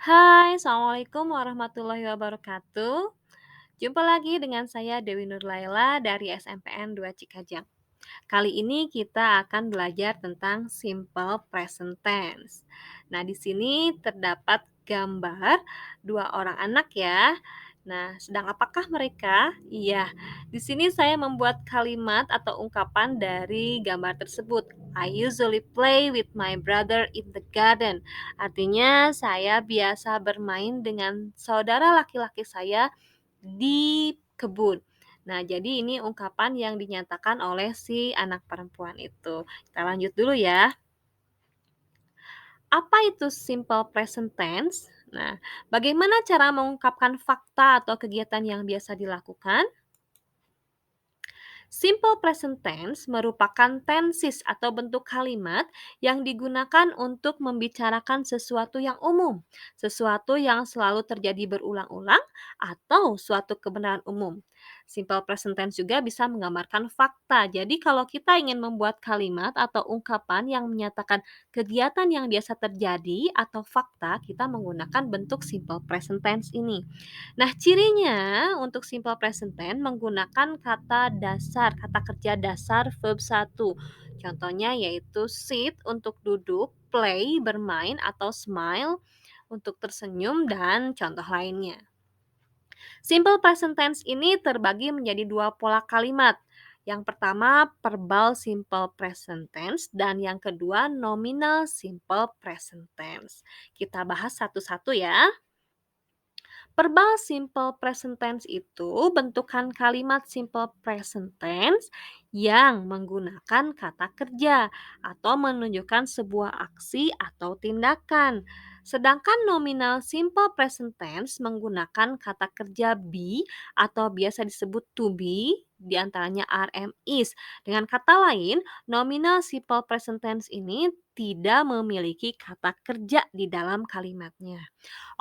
Hai, Assalamualaikum warahmatullahi wabarakatuh. Jumpa lagi dengan saya Dewi Nurlaila dari SMPN 2 Cikajang. Kali ini kita akan belajar tentang simple present tense. Nah, di sini terdapat gambar dua orang anak ya. Nah, sedang apakah mereka? Iya, di sini saya membuat kalimat atau ungkapan dari gambar tersebut. I usually play with my brother in the garden. Artinya, saya biasa bermain dengan saudara laki-laki saya di kebun. Nah, jadi ini ungkapan yang dinyatakan oleh si anak perempuan itu. Kita lanjut dulu ya. Apa itu simple present tense? Nah, bagaimana cara mengungkapkan fakta atau kegiatan yang biasa dilakukan? Simple present tense merupakan tenses atau bentuk kalimat yang digunakan untuk membicarakan sesuatu yang umum, sesuatu yang selalu terjadi berulang-ulang, atau suatu kebenaran umum. Simple present tense juga bisa menggambarkan fakta. Jadi kalau kita ingin membuat kalimat atau ungkapan yang menyatakan kegiatan yang biasa terjadi atau fakta, kita menggunakan bentuk simple present tense ini. Nah, cirinya untuk simple present tense menggunakan kata dasar, kata kerja dasar verb satu. Contohnya yaitu sit untuk duduk, play bermain atau smile untuk tersenyum dan contoh lainnya. Simple present tense ini terbagi menjadi dua pola kalimat. Yang pertama verbal simple present tense dan yang kedua nominal simple present tense. Kita bahas satu-satu ya. Verbal simple present tense itu bentukan kalimat simple present tense yang menggunakan kata kerja atau menunjukkan sebuah aksi atau tindakan. Sedangkan nominal simple present tense menggunakan kata kerja be atau biasa disebut to be, diantaranya are, am, is. Dengan kata lain, nominal simple present tense ini tidak memiliki kata kerja di dalam kalimatnya.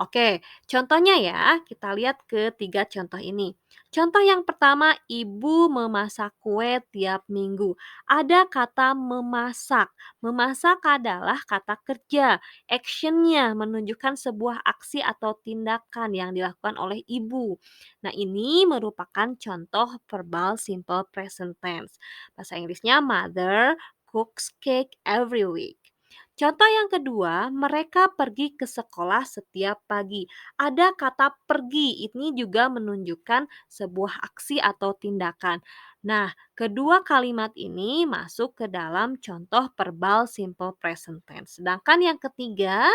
Oke, contohnya ya, kita lihat ketiga contoh ini. Contoh yang pertama, ibu memasak kue tiap minggu. Ada kata memasak. Memasak adalah kata kerja. Actionnya menunjukkan sebuah aksi atau tindakan yang dilakukan oleh ibu. Nah, ini merupakan contoh verbal simple present tense. Bahasa Inggrisnya mother cooks cake every week. Contoh yang kedua, mereka pergi ke sekolah setiap pagi. Ada kata pergi, ini juga menunjukkan sebuah aksi atau tindakan. Nah, kedua kalimat ini masuk ke dalam contoh verbal simple present tense. Sedangkan yang ketiga,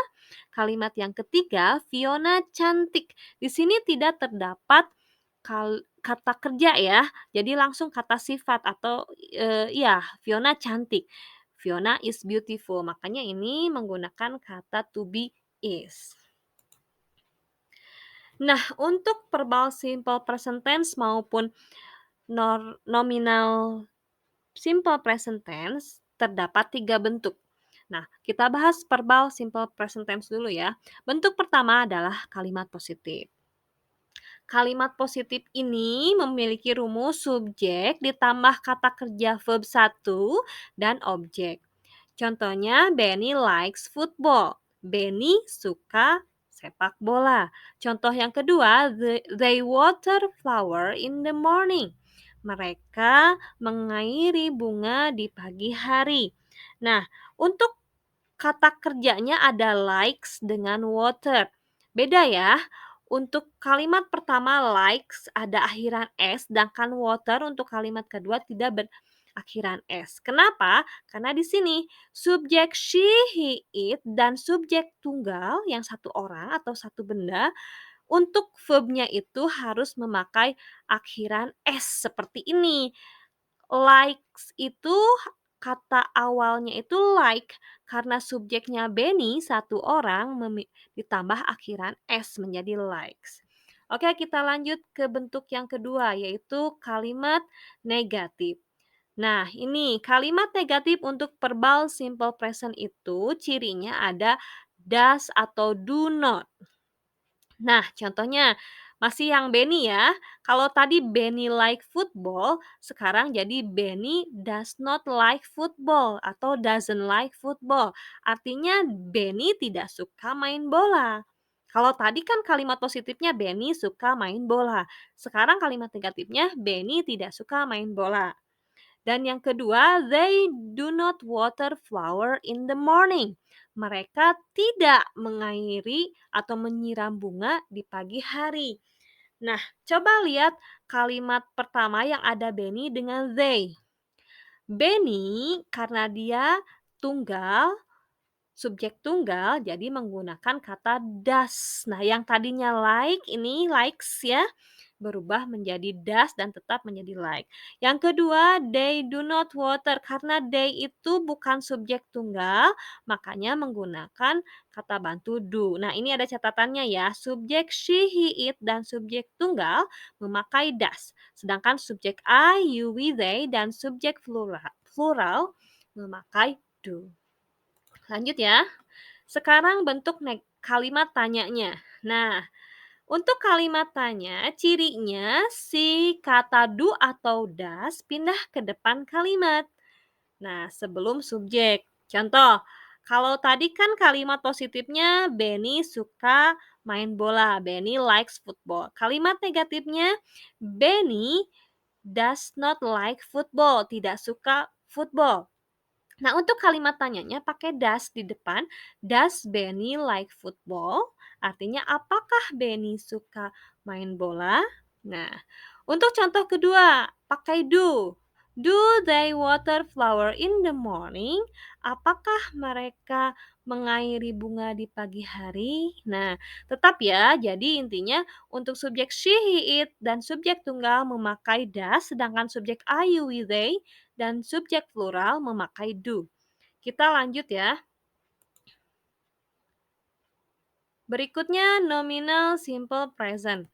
kalimat yang ketiga, Fiona cantik. Di sini tidak terdapat kata kerja ya. Jadi langsung kata sifat atau iya, Fiona cantik. Fiona is beautiful. Makanya ini menggunakan kata to be is. Nah, untuk verbal simple present tense maupun nominal simple present tense terdapat tiga bentuk. Nah, kita bahas verbal simple present tense dulu ya. Bentuk pertama adalah kalimat positif. Kalimat positif ini memiliki rumus subjek ditambah kata kerja verb satu dan objek. Contohnya, Benny likes football. Benny suka sepak bola. Contoh yang kedua, they water flower in the morning. Mereka mengairi bunga di pagi hari. Nah, untuk kata kerjanya ada likes dengan water. Beda ya. Untuk kalimat pertama likes ada akhiran s, sedangkan water untuk kalimat kedua tidak berakhiran s. Kenapa? Karena di sini subjek she, he, it dan subjek tunggal yang satu orang atau satu benda untuk verbnya itu harus memakai akhiran s seperti ini. Likes itu kata awalnya itu like karena subjeknya Benny satu orang ditambah akhiran s menjadi likes. Oke, kita lanjut ke bentuk yang kedua yaitu kalimat negatif. Nah, ini kalimat negatif untuk verbal simple present itu cirinya ada does atau do not. Nah, contohnya masih yang Benny ya. Kalau tadi Benny like football, sekarang jadi Benny does not like football atau doesn't like football. Artinya Benny tidak suka main bola. Kalau tadi kan kalimat positifnya Benny suka main bola. Sekarang kalimat negatifnya Benny tidak suka main bola. Dan yang kedua, they do not water flower in the morning. Mereka tidak mengairi atau menyiram bunga di pagi hari. Nah, coba lihat kalimat pertama yang ada Benny dengan they. Benny karena dia tunggal, subjek tunggal, jadi menggunakan kata does. Nah, yang tadinya like ini likes ya, berubah menjadi does dan tetap menjadi like. Yang kedua, they do not water. Karena they itu bukan subjek tunggal, makanya menggunakan kata bantu do. Nah, ini ada catatannya ya. Subjek she, he, it, dan subjek tunggal memakai does. Sedangkan subjek I, you, we, they, dan subjek plural memakai do. Lanjut ya. Sekarang bentuk kalimat tanyanya. Nah, untuk kalimat tanya, cirinya si kata do atau does pindah ke depan kalimat. Nah, sebelum subjek. Contoh, kalau tadi kan kalimat positifnya Benny suka main bola. Benny likes football. Kalimat negatifnya Benny does not like football. Tidak suka football. Nah, untuk kalimat tanyanya pakai does di depan. Does Benny like football? Artinya apakah Benny suka main bola? Nah, untuk contoh kedua, pakai do. Do they water flower in the morning? Apakah mereka mengairi bunga di pagi hari? Nah, tetap ya. Jadi intinya untuk subjek she, he, it, dan subjek tunggal memakai does, sedangkan subjek I, you, we, they, dan subjek plural memakai do. Kita lanjut ya. Berikutnya nominal simple present.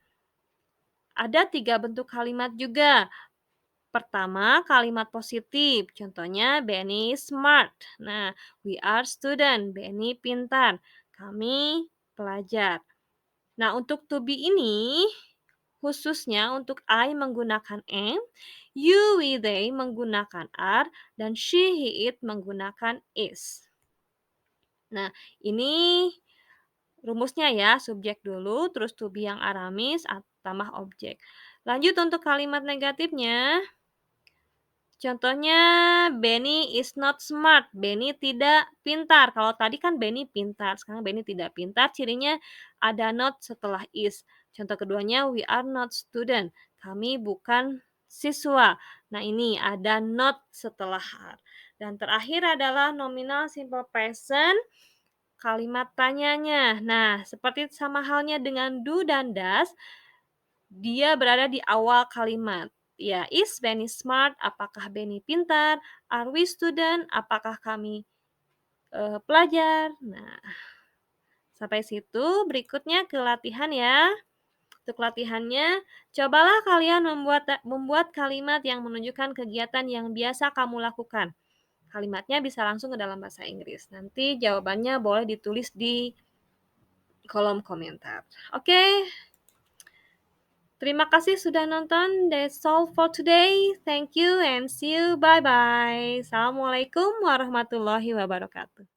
Ada 3 bentuk kalimat juga. Pertama, kalimat positif. Contohnya Benny smart. Nah, we are student. Benny pintar. Kami pelajar. Nah, untuk to be ini khususnya untuk I menggunakan am, you, we, they menggunakan are, dan she, he, it menggunakan is. Nah, ini rumusnya ya, subjek dulu, terus to be yang aramis, tambah objek. Lanjut untuk kalimat negatifnya. Contohnya, Benny is not smart. Benny tidak pintar. Kalau tadi kan Benny pintar, sekarang Benny tidak pintar. Cirinya ada not setelah is. Contoh keduanya, we are not student. Kami bukan siswa. Nah, ini ada not setelah are. Dan terakhir adalah nominal simple present. Kalimat tanyanya. Nah, seperti sama halnya dengan do dan does, dia berada di awal kalimat. Ya, is Benny smart? Apakah Benny pintar? Are we student? Apakah kami pelajar? Nah, sampai situ. Berikutnya ke latihan ya. Untuk latihannya, cobalah kalian membuat kalimat yang menunjukkan kegiatan yang biasa kamu lakukan. Kalimatnya bisa langsung ke dalam bahasa Inggris. Nanti jawabannya boleh ditulis di kolom komentar. Oke, terima kasih sudah nonton. That's all for today. Thank you and see you. Bye-bye. Assalamualaikum warahmatullahi wabarakatuh.